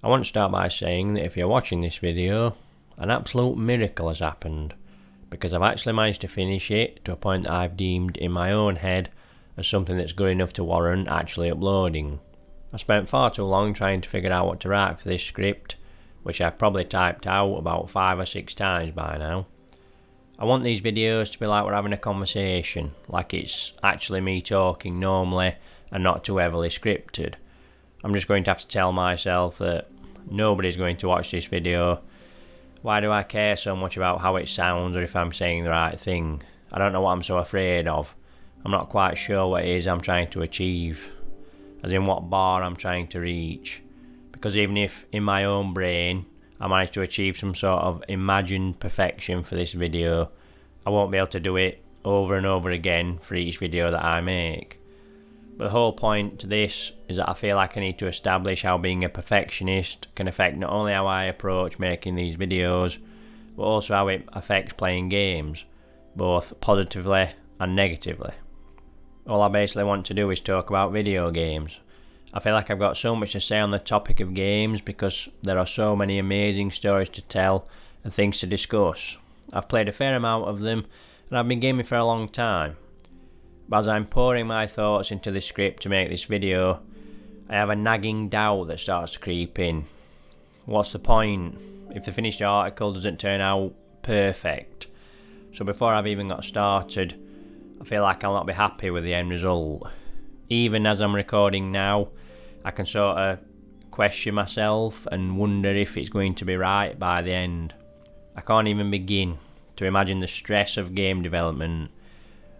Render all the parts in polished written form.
I want to start by saying that if you're watching this video, an absolute miracle has happened, because I've actually managed to finish it to a point that I've deemed in my own head as something that's good enough to warrant actually uploading. I spent far too long trying to figure out what to write for this script, which I've probably typed out about 5 or 6 times by now. I want these videos to be like we're having a conversation, like it's actually me talking normally and not too heavily scripted. I'm just going to have to tell myself that nobody's going to watch this video. Why do I care so much about how it sounds or if I'm saying the right thing? I don't know what I'm so afraid of. I'm not quite sure what it is I'm trying to achieve, as in what bar I'm trying to reach. Because even if in my own brain I manage to achieve some sort of imagined perfection for this video, I won't be able to do it over and over again for each video that I make. But the whole point to this is that I feel like I need to establish how being a perfectionist can affect not only how I approach making these videos, but also how it affects playing games, both positively and negatively. All I basically want to do is talk about video games. I feel like I've got so much to say on the topic of games because there are so many amazing stories to tell and things to discuss. I've played a fair amount of them and I've been gaming for a long time. But as I'm pouring my thoughts into the script to make this video, I have a nagging doubt that starts to creep in. What's the point if the finished article doesn't turn out perfect? So before I've even got started, I feel like I'll not be happy with the end result. Even as I'm recording now, I can sort of question myself and wonder if it's going to be right by the end. I can't even begin to imagine the stress of game development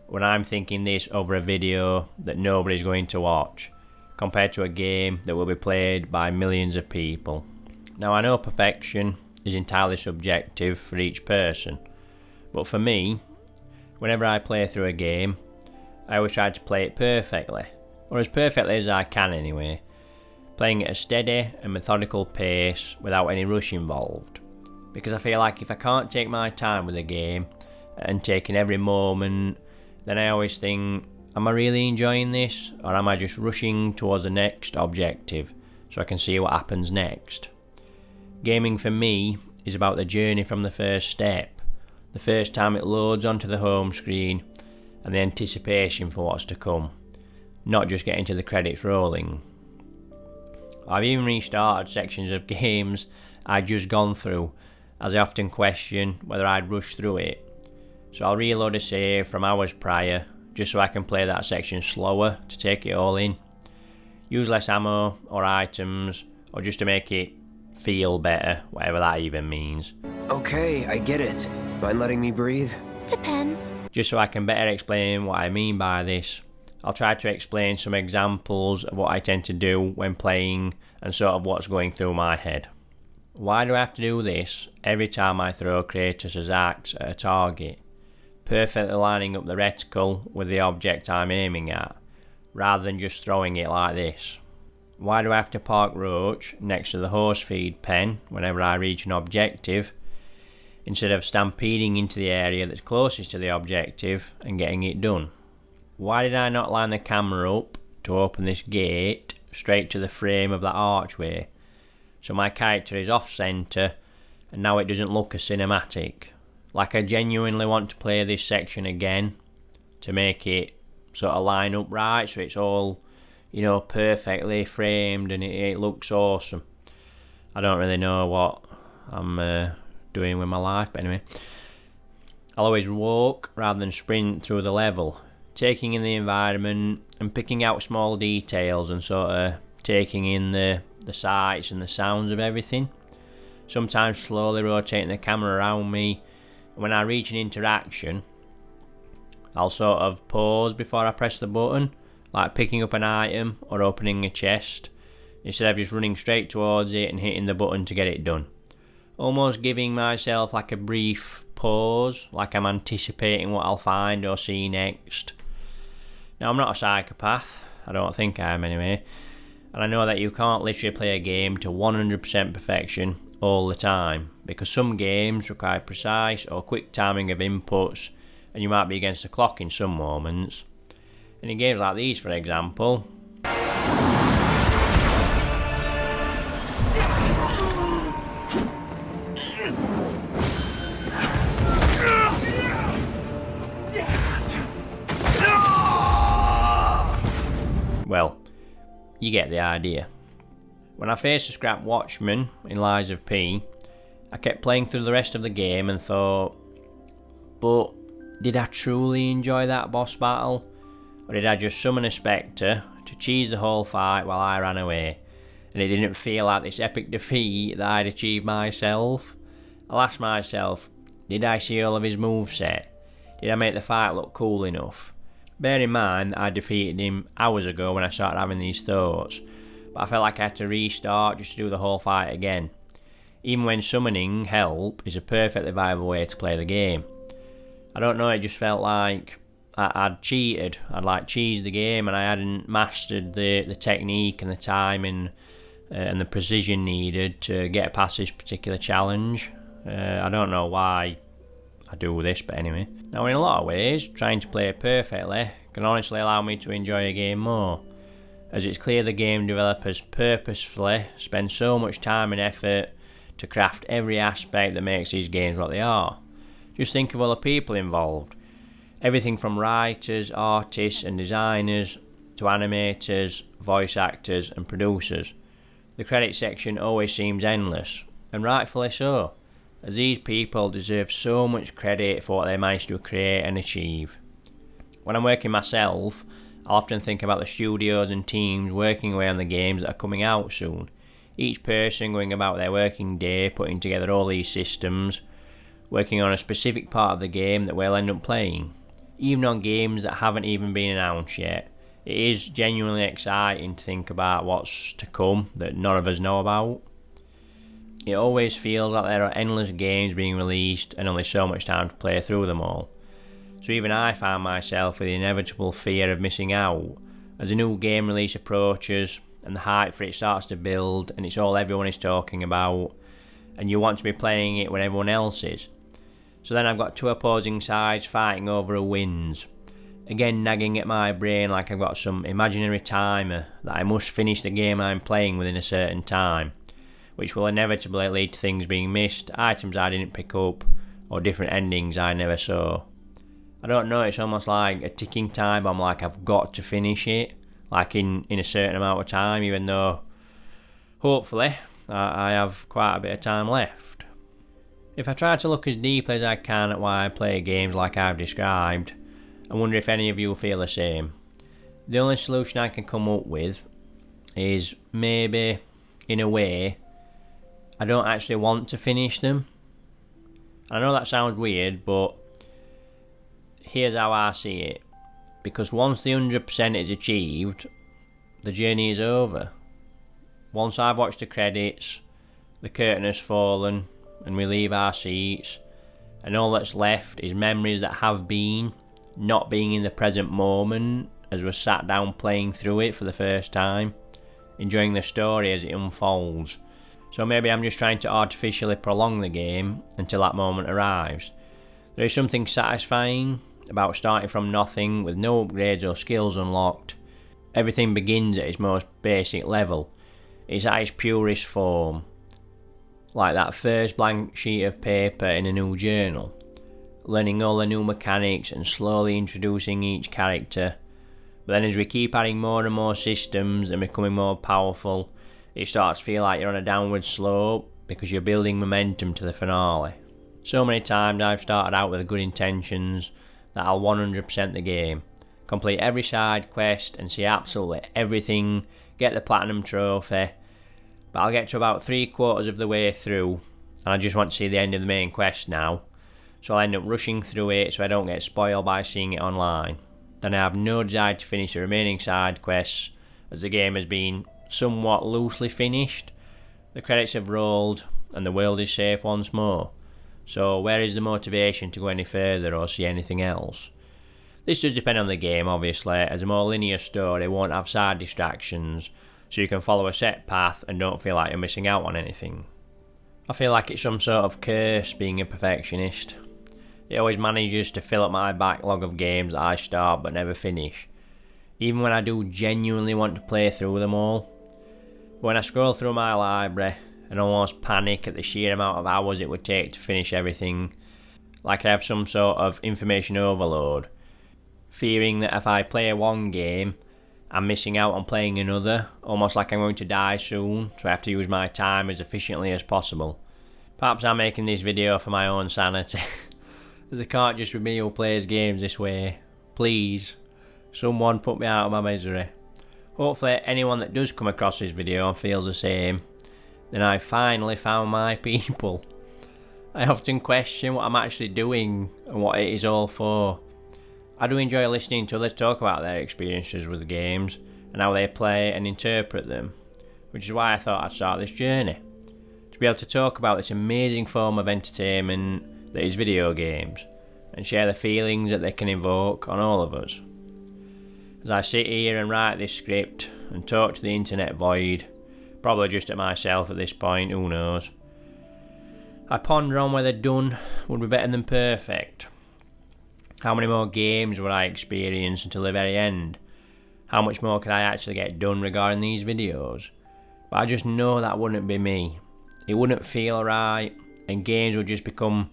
when I'm thinking this over a video that nobody's going to watch, compared to a game that will be played by millions of people. Now I know perfection is entirely subjective for each person, but for me, whenever I play through a game, I always try to play it perfectly, or as perfectly as I can anyway, playing at a steady and methodical pace without any rush involved. Because I feel like if I can't take my time with a game and take in every moment, then I always think, am I really enjoying this, or am I just rushing towards the next objective so I can see what happens next? Gaming for me is about the journey from the first step, the first time it loads onto the home screen, and the anticipation for what's to come, not just getting to the credits rolling. I've even restarted sections of games I'd just gone through, as I often question whether I'd rush through it. So I'll reload a save from hours prior, just so I can play that section slower to take it all in. Use less ammo or items, or just to make it feel better, whatever that even means. Okay, I get it. Mind letting me breathe? Depends. Just so I can better explain what I mean by this, I'll try to explain some examples of what I tend to do when playing and sort of what's going through my head. Why do I have to do this every time I throw Kratos' axe at a target, perfectly lining up the reticle with the object I'm aiming at, rather than just throwing it like this? Why do I have to park Roach next to the horse feed pen whenever I reach an objective, instead of stampeding into the area that's closest to the objective and getting it done? Why did I not line the camera up to open this gate straight to the frame of that archway, so my character is off centre and now it doesn't look as cinematic? Like I genuinely want to play this section again to make it sort of line up right so it's all, perfectly framed and it looks awesome. I don't really know what I'm doing with my life, but anyway. I'll always walk rather than sprint through the level, taking in the environment and picking out small details and sort of taking in the sights and the sounds of everything. Sometimes slowly rotating the camera around me. When I reach an interaction, I'll sort of pause before I press the button, like picking up an item or opening a chest, instead of just running straight towards it and hitting the button to get it done. Almost giving myself like a brief pause, like I'm anticipating what I'll find or see next. Now I'm not a psychopath, I don't think I am anyway, and I know that you can't literally play a game to 100% perfection all the time, because some games require precise or quick timing of inputs and you might be against the clock in some moments. And in games like these, for example, You get the idea. When I faced the scrap watchman in Lies of P, I kept playing through the rest of the game and thought, but did I truly enjoy that boss battle? Or did I just summon a spectre to cheese the whole fight while I ran away? And it didn't feel like this epic defeat that I'd achieved myself. I'll ask myself, did I see all of his moveset? Did I make the fight look cool enough? Bear in mind that I defeated him hours ago when I started having these thoughts, but I felt like I had to restart just to do the whole fight again. Even when summoning help is a perfectly viable way to play the game. I don't know, it just felt like I'd cheated. I'd like cheesed the game and I hadn't mastered the technique and the timing and the precision needed to get past this particular challenge. I don't know why I do this, but anyway. Now, in a lot of ways, trying to play it perfectly can honestly allow me to enjoy a game more, as it's clear the game developers purposefully spend so much time and effort to craft every aspect that makes these games what they are. Just think of all the people involved. Everything from writers, artists and designers to animators, voice actors and producers. The credit section always seems endless, and rightfully so, as these people deserve so much credit for what they managed to create and achieve. When I'm working myself, I often think about the studios and teams working away on the games that are coming out soon. Each person going about their working day, putting together all these systems, working on a specific part of the game that we'll end up playing, even on games that haven't even been announced yet. It is genuinely exciting to think about what's to come that none of us know about. It always feels like there are endless games being released and only so much time to play through them all. So even I find myself with the inevitable fear of missing out as a new game release approaches and the hype for it starts to build and it's all everyone is talking about and you want to be playing it when everyone else is. So then I've got two opposing sides fighting over who wins, again nagging at my brain like I've got some imaginary timer that I must finish the game I'm playing within a certain time, which will inevitably lead to things being missed, items I didn't pick up, or different endings I never saw. I don't know, it's almost like a ticking time bomb, like I've got to finish it, like in a certain amount of time, even though hopefully I have quite a bit of time left. If I try to look as deeply as I can at why I play games like I've described, I wonder if any of you feel the same. The only solution I can come up with is maybe, in a way, I don't actually want to finish them. I know that sounds weird, but here's how I see it. Because once the 100% is achieved, the journey is over. Once I've watched the credits, the curtain has fallen, and we leave our seats, and all that's left is memories that have been, not being in the present moment as we're sat down playing through it for the first time, enjoying the story as it unfolds. So maybe I'm just trying to artificially prolong the game until that moment arrives. There is something satisfying about starting from nothing with no upgrades or skills unlocked. Everything begins at its most basic level. It's at its purest form, like that first blank sheet of paper in a new journal, learning all the new mechanics and slowly introducing each character. But then as we keep adding more and more systems and becoming more powerful, it starts to feel like you're on a downward slope because you're building momentum to the finale. So many times I've started out with good intentions that I'll 100% the game, complete every side quest and see absolutely everything, get the platinum trophy, but I'll get to about 3/4 of the way through and I just want to see the end of the main quest now, so I'll end up rushing through it so I don't get spoiled by seeing it online. Then I have no desire to finish the remaining side quests as the game has been somewhat loosely finished, the credits have rolled and the world is safe once more. So where is the motivation to go any further or see anything else? This does depend on the game obviously, as a more linear story won't have side distractions, so you can follow a set path and don't feel like you're missing out on anything. I feel like it's some sort of curse being a perfectionist. It always manages to fill up my backlog of games that I start but never finish, even when I do genuinely want to play through them all. But when I scroll through my library and almost panic at the sheer amount of hours it would take to finish everything, like I have some sort of information overload, fearing that if I play one game I'm missing out on playing another, almost like I'm going to die soon, so I have to use my time as efficiently as possible. Perhaps I'm making this video for my own sanity, as I can't just be me who plays games this way. Please, someone put me out of my misery. Hopefully anyone that does come across this video and feels the same, then I finally found my people. I often question what I'm actually doing and what it is all for. I do enjoy listening to others talk about their experiences with games and how they play and interpret them, which is why I thought I'd start this journey. To be able to talk about this amazing form of entertainment that is video games and share the feelings that they can evoke on all of us. As I sit here and write this script and talk to the internet void, probably just at myself at this point, who knows, I ponder on whether done would be better than perfect. How many more games would I experience until the very end? How much more could I actually get done regarding these videos? But I just know that wouldn't be me. It wouldn't feel right, and games would just become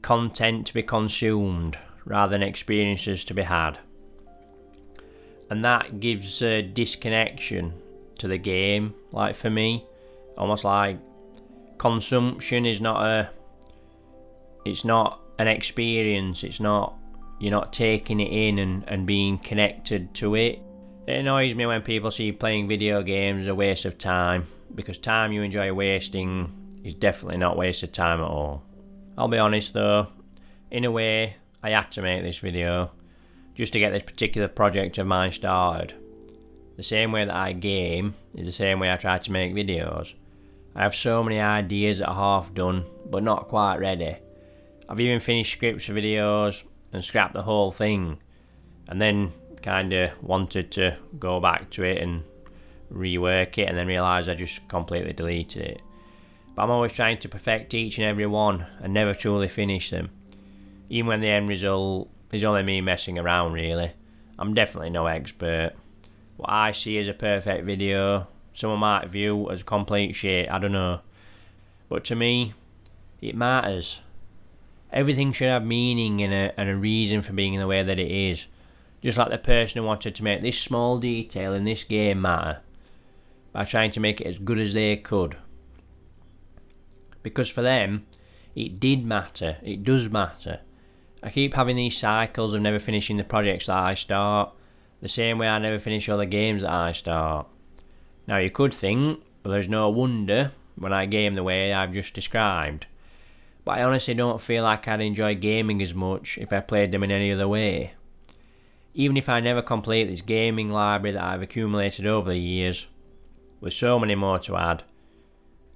content to be consumed rather than experiences to be had. And that gives a disconnection to the game, like for me. Almost like consumption is it's not an experience, you're not taking it in and being connected to it. It annoys me when people see playing video games as a waste of time, because time you enjoy wasting is definitely not wasted time at all. I'll be honest though, in a way I had to make this video just to get this particular project of mine started. The same way that I game is the same way I try to make videos. I have so many ideas that are half done but not quite ready. I've even finished scripts for videos and scrapped the whole thing, and then kinda wanted to go back to it and rework it, and then realised I just completely deleted it. But I'm always trying to perfect each and every one and never truly finish them, even when the end result is only me messing around really. I'm definitely no expert. What I see as a perfect video, someone might view as complete shit, I don't know. But to me, it matters. Everything should have meaning and a reason for being in the way that it is. Just like the person who wanted to make this small detail in this game matter, by trying to make it as good as they could. Because for them, it did matter, it does matter. I keep having these cycles of never finishing the projects that I start, the same way I never finish all the games that I start. Now you could think, well, there's no wonder when I game the way I've just described. But I honestly don't feel like I'd enjoy gaming as much if I played them in any other way. Even if I never complete this gaming library that I've accumulated over the years, with so many more to add,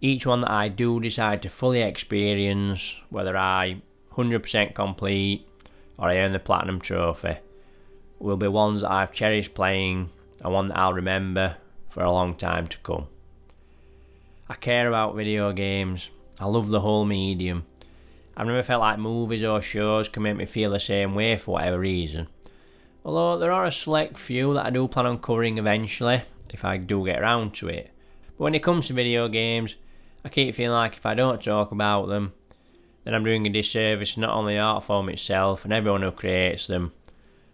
each one that I do decide to fully experience, whether I 100% complete or I earn the platinum trophy, will be ones that I've cherished playing and one that I'll remember for a long time to come. I care about video games. I love the whole medium. I've never felt like movies or shows can make me feel the same way for whatever reason. Although there are a select few that I do plan on covering eventually, if I do get around to it. But when it comes to video games, I keep feeling like if I don't talk about them, then I'm doing a disservice to not only the art form itself and everyone who creates them,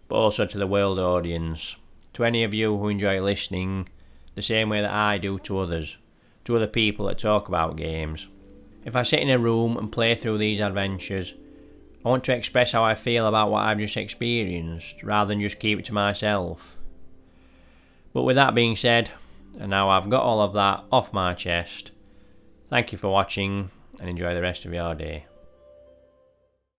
but also to the world audience, to any of you who enjoy listening the same way that I do to others, to other people that talk about games. If I sit in a room and play through these adventures, I want to express how I feel about what I've just experienced, rather than just keep it to myself. But with that being said, and now I've got all of that off my chest, thank you for watching and enjoy the rest of your day.